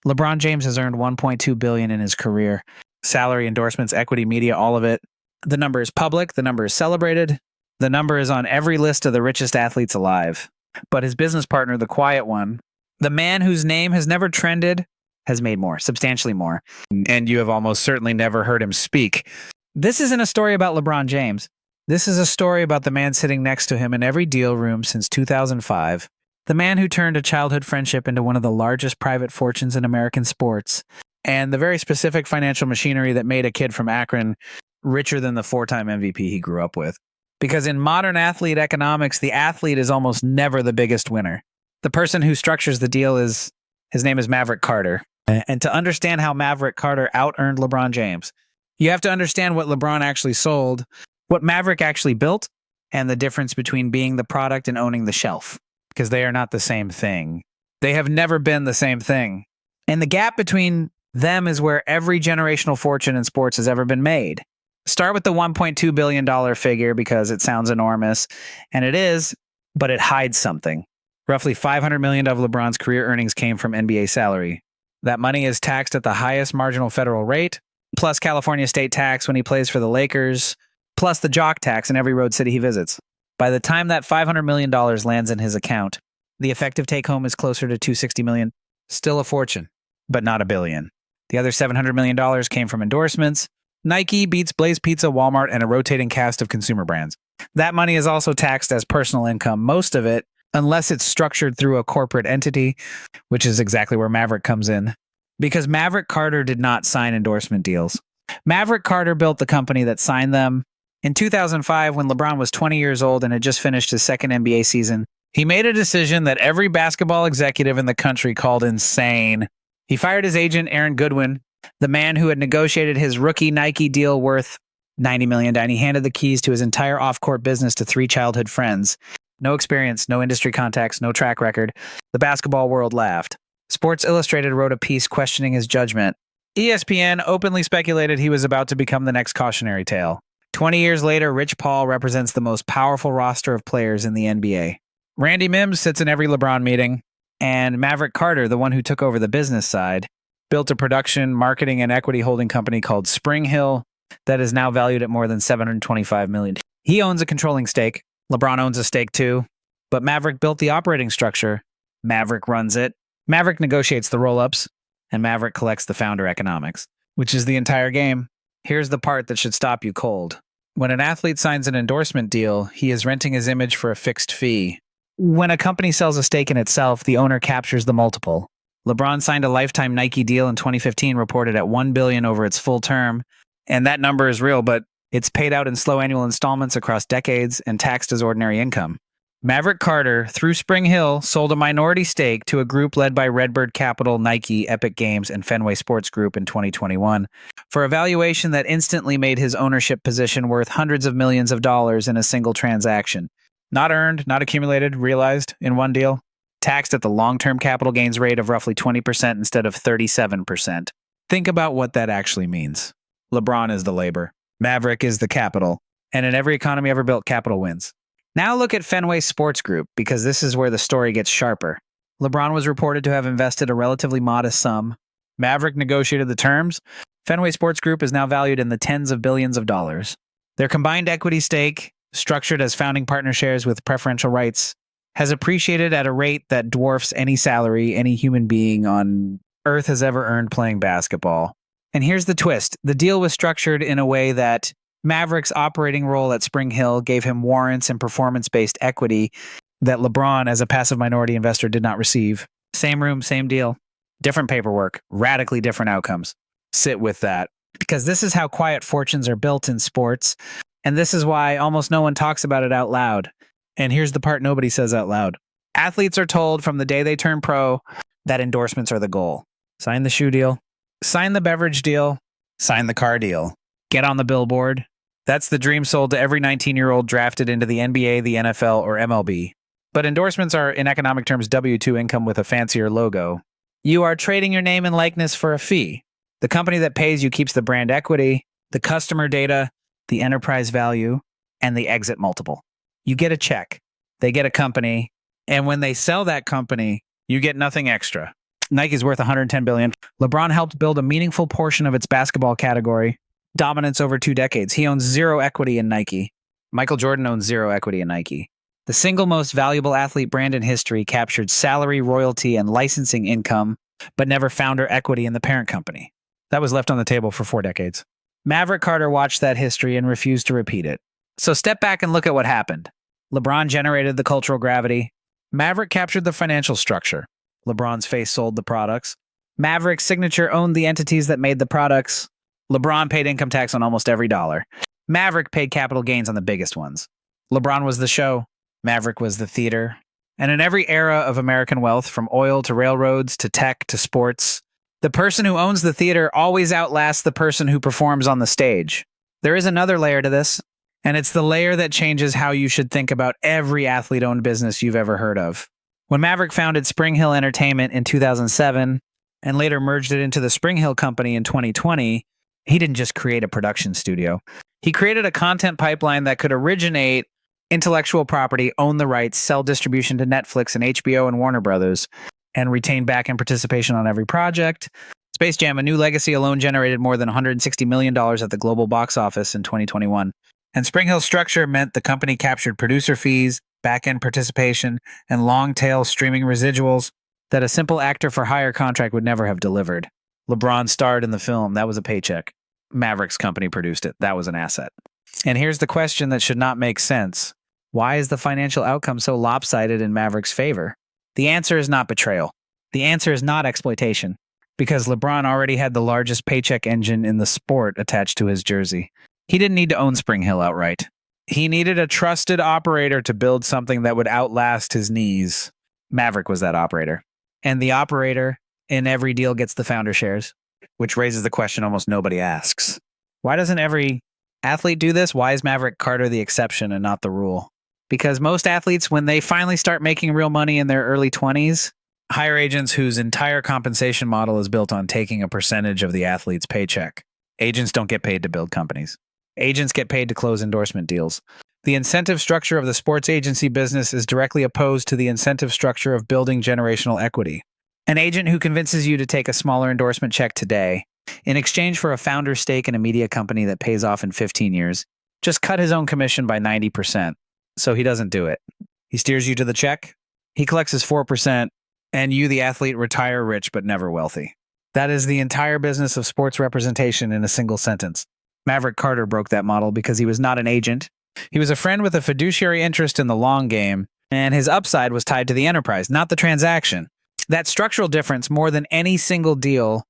LeBron James has earned $1.2 billion in his career. Salary, endorsements, equity, media, all of it. The number is public. The number is celebrated. The number is on every list of the richest athletes alive. But his business partner, the quiet one, the man whose name has never trended, has made more, substantially more. And you have almost certainly never heard him speak. This isn't a story about LeBron James. This is a story about the man sitting next to him in every deal room since 2005. The man who turned a childhood friendship into one of the largest private fortunes in American sports. And the very specific financial machinery that made a kid from Akron richer than the 4-time MVP he grew up with. Because in modern athlete economics, the athlete is almost never the biggest winner. The person who structures the deal his name is Maverick Carter. And to understand how Maverick Carter out-earned LeBron James, you have to understand what LeBron actually sold, what Maverick actually built, and the difference between being the product and owning the shelf. Because they are not the same thing. They have never been the same thing. And the gap between them is where every generational fortune in sports has ever been made. Start with the $1.2 billion figure because it sounds enormous, and it is, but it hides something. Roughly $500 million of LeBron's career earnings came from NBA salary. That money is taxed at the highest marginal federal rate, plus California state tax when he plays for the Lakers, plus the jock tax in every road city he visits. By the time that $500 million lands in his account, the effective take-home is closer to $260 million. Still a fortune, but not a billion. The other $700 million came from endorsements, Nike, Beats, Blaze Pizza, Walmart, and a rotating cast of consumer brands. That money is also taxed as personal income, most of it, unless it's structured through a corporate entity, which is exactly where Maverick comes in. Because Maverick Carter did not sign endorsement deals. Maverick Carter built the company that signed them. In 2005, when LeBron was 20 years old and had just finished his second NBA season, he made a decision that every basketball executive in the country called insane. He fired his agent, Aaron Goodwin, the man who had negotiated his rookie Nike deal worth $90 million, and he handed the keys to his entire off-court business to 3 childhood friends. No experience, no industry contacts, no track record. The basketball world laughed. Sports Illustrated wrote a piece questioning his judgment. ESPN openly speculated he was about to become the next cautionary tale. 20 years later, Rich Paul represents the most powerful roster of players in the NBA. Randy Mims sits in every LeBron meeting, and Maverick Carter, the one who took over the business side, built a production, marketing, and equity holding company called SpringHill that is now valued at more than $725 million. He owns a controlling stake. LeBron owns a stake too. But Maverick built the operating structure. Maverick runs it. Maverick negotiates the roll-ups, and Maverick collects the founder economics, which is the entire game. Here's the part that should stop you cold. When an athlete signs an endorsement deal, he is renting his image for a fixed fee. When a company sells a stake in itself, the owner captures the multiple. LeBron signed a lifetime Nike deal in 2015 reported at $1 billion over its full term, and that number is real, but it's paid out in slow annual installments across decades and taxed as ordinary income. Maverick Carter, through SpringHill, sold a minority stake to a group led by Redbird Capital, Nike, Epic Games, and Fenway Sports Group in 2021 for a valuation that instantly made his ownership position worth hundreds of millions of dollars in a single transaction. Not earned, not accumulated, realized in one deal. Taxed at the long-term capital gains rate of roughly 20% instead of 37%. Think about what that actually means. LeBron is the labor. Maverick is the capital. And in every economy ever built, capital wins. Now look at Fenway Sports Group, because this is where the story gets sharper. LeBron was reported to have invested a relatively modest sum. Maverick negotiated the terms. Fenway Sports Group is now valued in the tens of billions of dollars. Their combined equity stake, structured as founding partner shares with preferential rights, has appreciated at a rate that dwarfs any salary any human being on Earth has ever earned playing basketball. And here's the twist. The deal was structured in a way that Maverick's operating role at SpringHill gave him warrants and performance-based equity that LeBron, as a passive minority investor, did not receive. Same room, same deal. Different paperwork, radically different outcomes. Sit with that. Because this is how quiet fortunes are built in sports, and this is why almost no one talks about it out loud. And here's the part nobody says out loud. Athletes are told from the day they turn pro that endorsements are the goal. Sign the shoe deal. Sign the beverage deal. Sign the car deal. Get on the billboard. That's the dream sold to every 19-year-old drafted into the NBA, the NFL, or MLB. But endorsements are, in economic terms, W-2 income with a fancier logo. You are trading your name and likeness for a fee. The company that pays you keeps the brand equity, the customer data, the enterprise value, and the exit multiple. You get a check. They get a company. And when they sell that company, you get nothing extra. Nike's worth $110 billion. LeBron helped build a meaningful portion of its basketball category, dominance over 2 decades. He owns zero equity in Nike. Michael Jordan owns zero equity in Nike. The single most valuable athlete brand in history captured salary, royalty, and licensing income, but never founder equity in the parent company. That was left on the table for 4 decades. Maverick Carter watched that history and refused to repeat it. So step back and look at what happened. LeBron generated the cultural gravity. Maverick captured the financial structure. LeBron's face sold the products. Maverick's signature owned the entities that made the products. LeBron paid income tax on almost every dollar. Maverick paid capital gains on the biggest ones. LeBron was the show. Maverick was the theater. And in every era of American wealth, from oil to railroads to tech to sports, the person who owns the theater always outlasts the person who performs on the stage. There is another layer to this, and it's the layer that changes how you should think about every athlete-owned business you've ever heard of. When Maverick founded SpringHill Entertainment in 2007 and later merged it into the SpringHill Company in 2020, he didn't just create a production studio. He created a content pipeline that could originate intellectual property, own the rights, sell distribution to Netflix and HBO and Warner Brothers, and retain back-end participation on every project. Space Jam: A New Legacy alone generated more than $160 million at the global box office in 2021. And SpringHill's structure meant the company captured producer fees, back-end participation, and long-tail streaming residuals that a simple actor-for-hire contract would never have delivered. LeBron starred in the film. That was a paycheck. Maverick's company produced it. That was an asset. And here's the question that should not make sense. Why is the financial outcome so lopsided in Maverick's favor? The answer is not betrayal. The answer is not exploitation, because LeBron already had the largest paycheck engine in the sport attached to his jersey. He didn't need to own SpringHill outright. He needed a trusted operator to build something that would outlast his knees. Maverick was that operator. And the operator in every deal gets the founder shares, which raises the question almost nobody asks. Why doesn't every athlete do this? Why is Maverick Carter the exception and not the rule? Because most athletes, when they finally start making real money in their early 20s, hire agents whose entire compensation model is built on taking a percentage of the athlete's paycheck. Agents don't get paid to build companies. Agents get paid to close endorsement deals. The incentive structure of the sports agency business is directly opposed to the incentive structure of building generational equity. An agent who convinces you to take a smaller endorsement check today, in exchange for a founder stake in a media company that pays off in 15 years, just cut his own commission by 90%. So he doesn't do it. He steers you to the check, he collects his 4%, and you, the athlete, retire rich but never wealthy. That is the entire business of sports representation in a single sentence. Maverick Carter broke that model because he was not an agent. He was a friend with a fiduciary interest in the long game, and his upside was tied to the enterprise, not the transaction. That structural difference, more than any single deal,